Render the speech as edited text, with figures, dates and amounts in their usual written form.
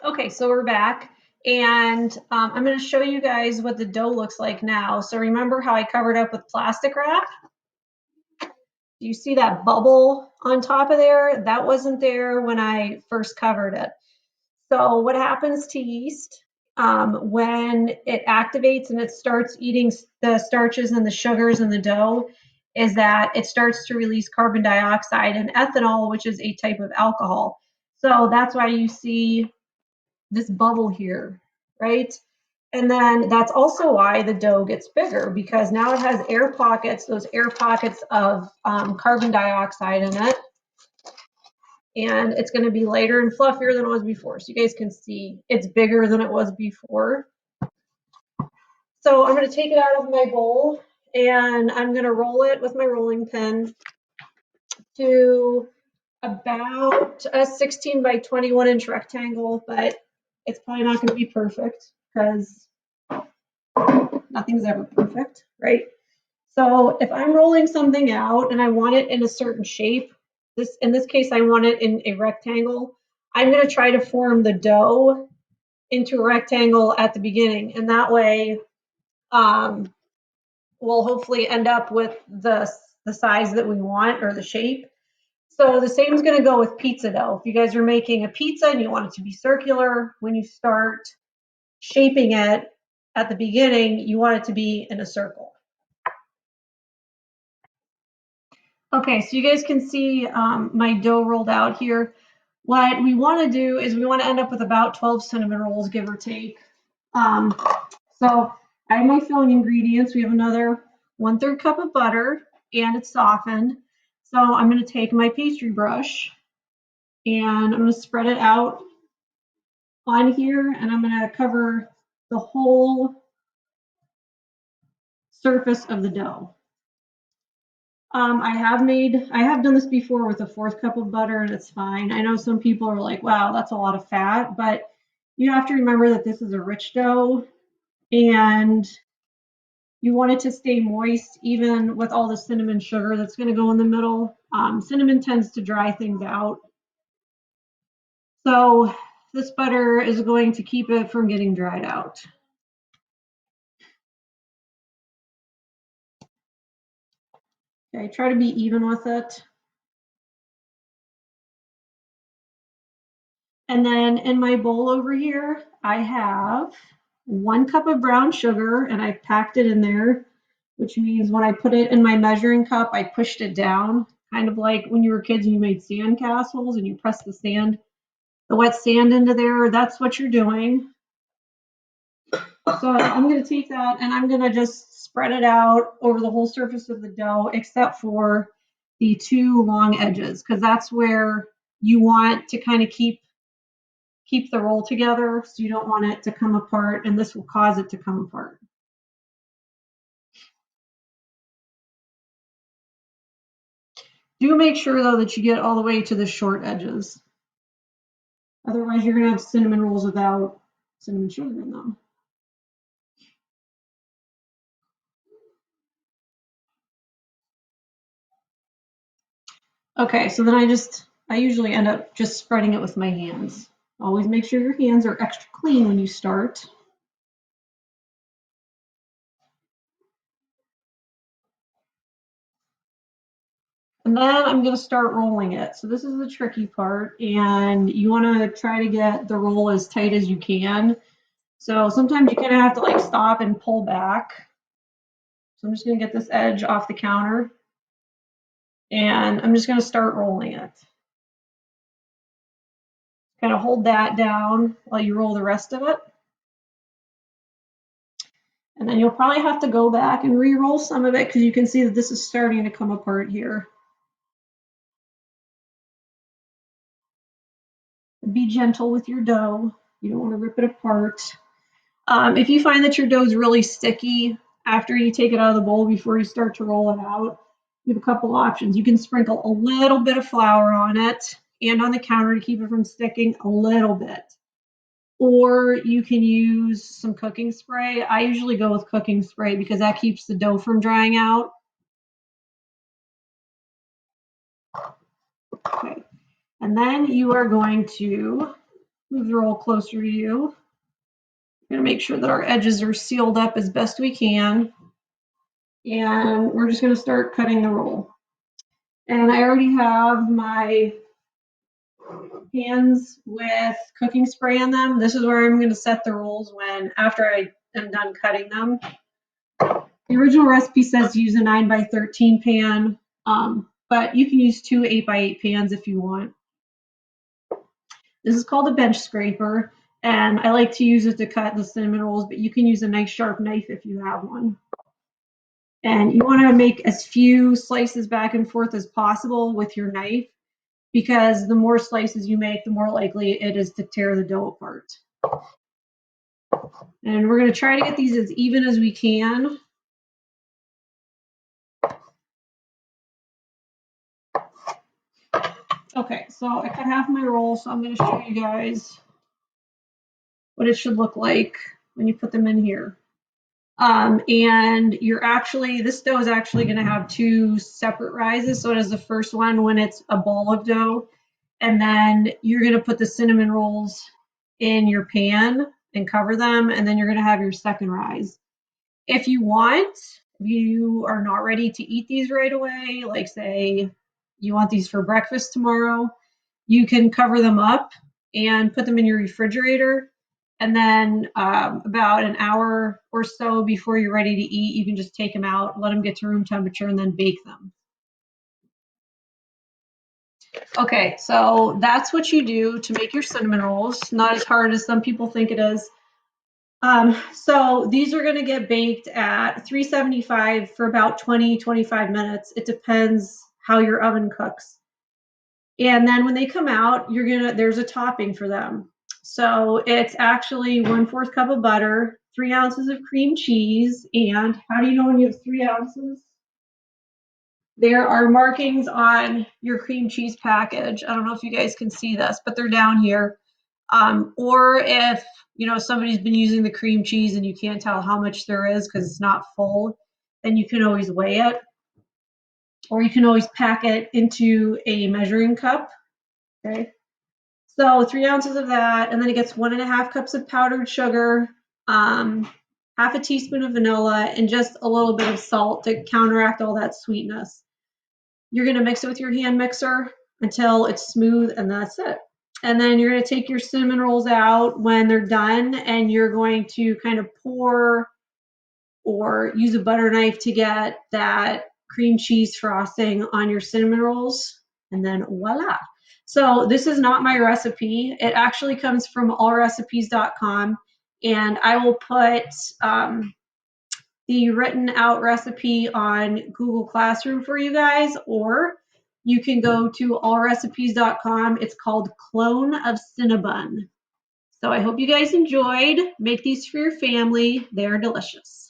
Okay, so we're back, and I'm going to show you guys what the dough looks like now. So remember how I covered up with plastic wrap? Do you see that bubble on top of there? That wasn't there when I first covered it. So what happens to yeast when it activates and it starts eating the starches and the sugars in the dough is that it starts to release carbon dioxide and ethanol, which is a type of alcohol. So that's why you see this bubble here, right? And then that's also why the dough gets bigger, because now it has air pockets, those air pockets of carbon dioxide in it. And it's going to be lighter and fluffier than it was before. So you guys can see it's bigger than it was before. So I'm going to take it out of my bowl and I'm going to roll it with my rolling pin to about a 16 by 21 inch rectangle, but it's probably not going to be perfect because nothing's ever perfect, right? So if I'm rolling something out and I want it in a certain shape, in this case, I want it in a rectangle, I'm going to try to form the dough into a rectangle at the beginning. And that way, we'll hopefully end up with the size that we want or the shape. So the same is going to go with pizza dough. If you guys are making a pizza and you want it to be circular, when you start shaping it at the beginning, you want it to be in a circle. Okay, so you guys can see my dough rolled out here. What we want to do is we want to end up with about 12 cinnamon rolls, give or take. So I have my filling ingredients. We have another 1/3 cup of butter, and it's softened. So I'm going to take my pastry brush and I'm going to spread it out on here, and I'm going to cover the whole surface of the dough. I have done this before with a 1/4 cup of butter, and it's fine. I know some people are like, wow, that's a lot of fat, but you have to remember that this is a rich dough and you want it to stay moist even with all the cinnamon sugar that's going to go in the middle. Cinnamon tends to dry things out. So this butter is going to keep it from getting dried out. Okay, try to be even with it. And then in my bowl over here, I have 1 cup of brown sugar, and I packed it in there, which means when I put it in my measuring cup, I pushed it down, kind of like when you were kids and you made sand castles and you pressed the wet sand into there. That's what you're doing. So I'm going to take that and I'm going to just spread it out over the whole surface of the dough, except for the 2 long edges, because that's where you want to kind of keep the roll together, so you don't want it to come apart, and this will cause it to come apart. Do make sure though that you get all the way to the short edges. Otherwise you're going to have cinnamon rolls without cinnamon sugar in them. Okay, so then I usually end up just spreading it with my hands. Always make sure your hands are extra clean when you start. And then I'm going to start rolling it. So this is the tricky part, and you want to try to get the roll as tight as you can. So sometimes you kind of have to like stop and pull back. So I'm just going to get this edge off the counter, and I'm just going to start rolling it. Kind of hold that down while you roll the rest of it. And then you'll probably have to go back and re-roll some of it because you can see that this is starting to come apart here. Be gentle with your dough. You don't want to rip it apart. If you find that your dough is really sticky after you take it out of the bowl before you start to roll it out, you have a couple options. You can sprinkle a little bit of flour on it and on the counter to keep it from sticking a little bit. Or you can use some cooking spray. I usually go with cooking spray because that keeps the dough from drying out. Okay. And then you are going to Move the roll closer to you. We're gonna make sure that our edges are sealed up as best we can. And we're just gonna start cutting the roll. And I already have my pans with cooking spray in them. This is where I'm gonna set the rolls after I am done cutting them. The original recipe says use a 9x13 pan, but you can use two 8x8 pans if you want. This is called a bench scraper, and I like to use it to cut the cinnamon rolls, but you can use a nice sharp knife if you have one. And you want to make as few slices back and forth as possible with your knife, because the more slices you make, the more likely it is to tear the dough apart. And we're going to try to get these as even as we can. Okay, so I cut half my roll, so I'm going to show you guys what it should look like when you put them in here. And this dough is actually going to have two separate rises. So it is the first one when it's a ball of dough, and then you're going to put the cinnamon rolls in your pan and cover them, and then you're going to have your second rise. If you are not ready to eat these right away, like say you want these for breakfast tomorrow, you can cover them up and put them in your refrigerator. And then about an hour or so before you're ready to eat, you can just take them out, let them get to room temperature, and then bake them. Okay, so that's what you do to make your cinnamon rolls. Not as hard as some people think it is. So these are going to get baked at 375 for about 20-25 minutes. It depends how your oven cooks. And then when they come out, there's a topping for them. So it's actually 1/4 cup of butter, 3 ounces of cream cheese, and how do you know when you have 3 ounces? There are markings on your cream cheese package. I don't know if you guys can see this, but they're down here. Or if somebody's been using the cream cheese and you can't tell how much there is because it's not full, then you can always weigh it. Or you can always pack it into a measuring cup. Okay. So 3 ounces of that, and then it gets 1.5 cups of powdered sugar, half a teaspoon of vanilla, and just a little bit of salt to counteract all that sweetness. You're going to mix it with your hand mixer until it's smooth, and that's it. And then you're going to take your cinnamon rolls out when they're done, and you're going to kind of pour or use a butter knife to get that cream cheese frosting on your cinnamon rolls, and then voila. So this is not my recipe. It actually comes from allrecipes.com, and I will put the written out recipe on Google Classroom for you guys, or you can go to allrecipes.com. It's called Clone of Cinnabon. So I hope you guys enjoyed. Make these for your family. They're delicious.